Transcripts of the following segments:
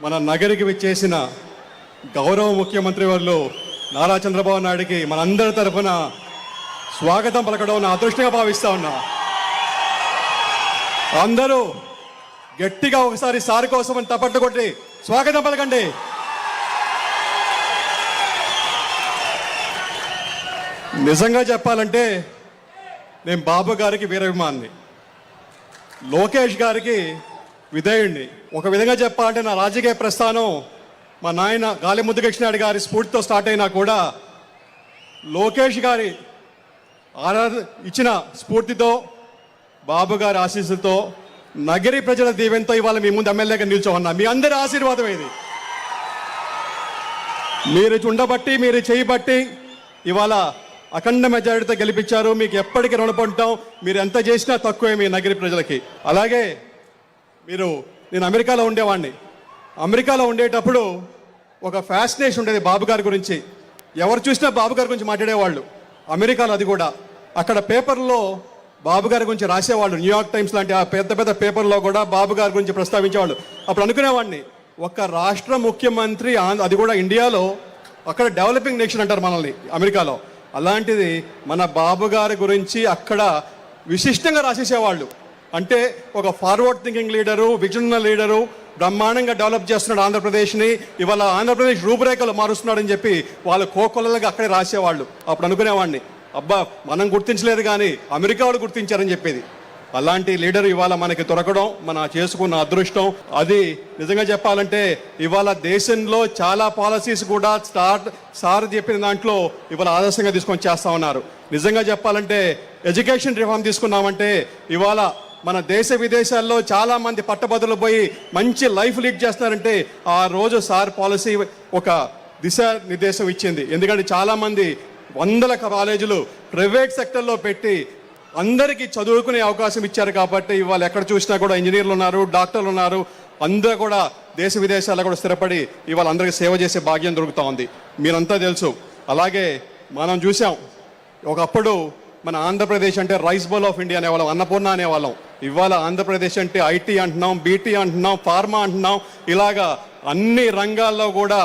మన నగరికి విచ్చేసిన గౌరవ ముఖ్యమంత్రి వర్యులు నారా చంద్రబాబు నాయుడికి మనందరి తరఫున స్వాగతం పలకడం నా అదృష్టంగా భావిస్తా ఉన్నా. అందరూ గట్టిగా ఒకసారి సార్ కోసం అని తప్పట్లు కొట్టి స్వాగతం పలకండి. నిజంగా చెప్పాలంటే నేను బాబు గారికి వీరాభిమాని, లోకేష్ గారికి విధేయుణ్ణి. ఒక విధంగా చెప్పాలంటే నా రాజకీయ ప్రస్థానం మా నాయన గాలి ముద్దుకృష్ణారెడ్డి గారి స్ఫూర్తితో స్టార్ట్ అయినా కూడా లోకేష్ గారి ఇచ్చిన స్ఫూర్తితో, బాబు గారి ఆశీస్సులతో, నగరి ప్రజల దీవెనతో ఇవాళ మీ ముందు ఎమ్మెల్యేగా నిల్చోమన్నా. మీ అందరి ఆశీర్వాదం ఇది. మీరు ఉండబట్టి, మీరు చేయబట్టి ఇవాళ అఖండ మెజారిటీతో గెలిపించారు. మీకు ఎప్పటికీ రుణపడటం. మీరు ఎంత చేసినా తక్కువే మీ నగరి ప్రజలకి. అలాగే నేను అమెరికాలో ఉండేవాడిని. అమెరికాలో ఉండేటప్పుడు ఒక ఫ్యాసినేషన్ ఉండేది బాబు గారి గురించి. ఎవరు చూసినా బాబు గారి గురించి మాట్లాడేవాళ్ళు. అమెరికాలో అది కూడా అక్కడ పేపర్లో బాబు గారి గురించి రాసేవాళ్ళు. న్యూయార్క్ టైమ్స్ లాంటి ఆ పెద్ద పెద్ద పేపర్లో కూడా బాబు గారి గురించి ప్రస్తావించేవాళ్ళు. అప్పుడు అనుకునేవాడిని, ఒక రాష్ట్ర ముఖ్యమంత్రి, అది కూడా ఇండియాలో, అక్కడ డెవలపింగ్ నేషన్ అంటారు మనల్ని అమెరికాలో. అలాంటిది మన బాబు గారి గురించి అక్కడ విశిష్టంగా రాసేసేవాళ్ళు. అంటే ఒక forward thinking leader, visionary leader, బ్రహ్మాండంగా డెవలప్ చేస్తున్నాడు ఆంధ్రప్రదేశ్ని, ఇవాళ ఆంధ్రప్రదేశ్ రూపురేఖలు మారుస్తున్నాడని చెప్పి వాళ్ళు కోకొల్లలుగా అక్కడే రాసేవాళ్ళు. అప్పుడు అనుకునేవాడిని, అబ్బా మనం గుర్తించలేదు కానీ అమెరికా వాళ్ళు గుర్తించారని చెప్పేది. అలాంటి లీడర్ ఇవాళ మనకి దొరకడం మన చేసుకున్న అదృష్టం. అది నిజంగా చెప్పాలంటే ఇవాళ దేశంలో చాలా పాలసీస్ కూడా సార్ చెప్పిన దాంట్లో ఇవాళ ఆదర్శంగా తీసుకొని చేస్తూ ఉన్నారు. నిజంగా చెప్పాలంటే ఎడ్యుకేషన్ రిఫార్మ్ తీసుకున్నామంటే ఇవాళ మన దేశ విదేశాల్లో చాలా మంది పట్టభద్రులు పోయి మంచి లైఫ్ లీడ్ చేస్తున్నారంటే ఆ రోజు సార్ పాలసీ ఒక దిశానిర్దేశం ఇచ్చింది. ఎందుకంటే చాలామంది వందల కాలేజీలు ప్రైవేట్ సెక్టర్లో పెట్టి అందరికీ చదువుకునే అవకాశం ఇచ్చారు. కాబట్టి ఇవాళ ఎక్కడ చూసినా కూడా ఇంజనీర్లు ఉన్నారు, డాక్టర్లు ఉన్నారు. అందరూ కూడా దేశ విదేశాల్లో కూడా స్థిరపడి ఇవాళ అందరికీ సేవ చేసే భాగ్యం దొరుకుతూ ఉంది. మీరంతా తెలుసు. అలాగే మనం చూసాం, ఒకప్పుడు మన ఆంధ్రప్రదేశ్ అంటే రైస్ బౌల్ ఆఫ్ ఇండియా అనేవాళ్ళం, అన్నపూర్ణ అనేవాళ్ళం. ఇవాళ ఆంధ్రప్రదేశ్ అంటే ఐటీ అంటున్నాం, బీటీ అంటున్నాం, ఫార్మా అంటున్నాం. ఇలాగా అన్ని రంగాల్లో కూడా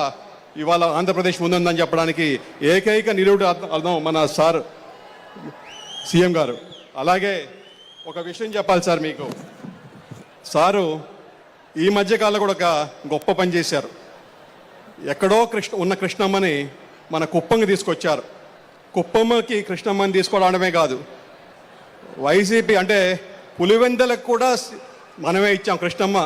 ఇవాళ ఆంధ్రప్రదేశ్ ముందుందని చెప్పడానికి ఏకైక నిరుడు అర్థం మన సార్ సీఎం గారు. అలాగే ఒక విషయం చెప్పాలి సార్ మీకు. సారు ఈ మధ్యకాలంలో కూడా ఒక గొప్ప పని చేశారు. ఎక్కడో ఉన్న కృష్ణమ్మని మన కుప్పంకి తీసుకొచ్చారు. కుప్పమ్మకి కృష్ణమ్మని తీసుకోవడమే కాదు, వైసీపీ అంటే పులివెందలకు కూడా మనమే ఇచ్చాం కృష్ణమ్మ.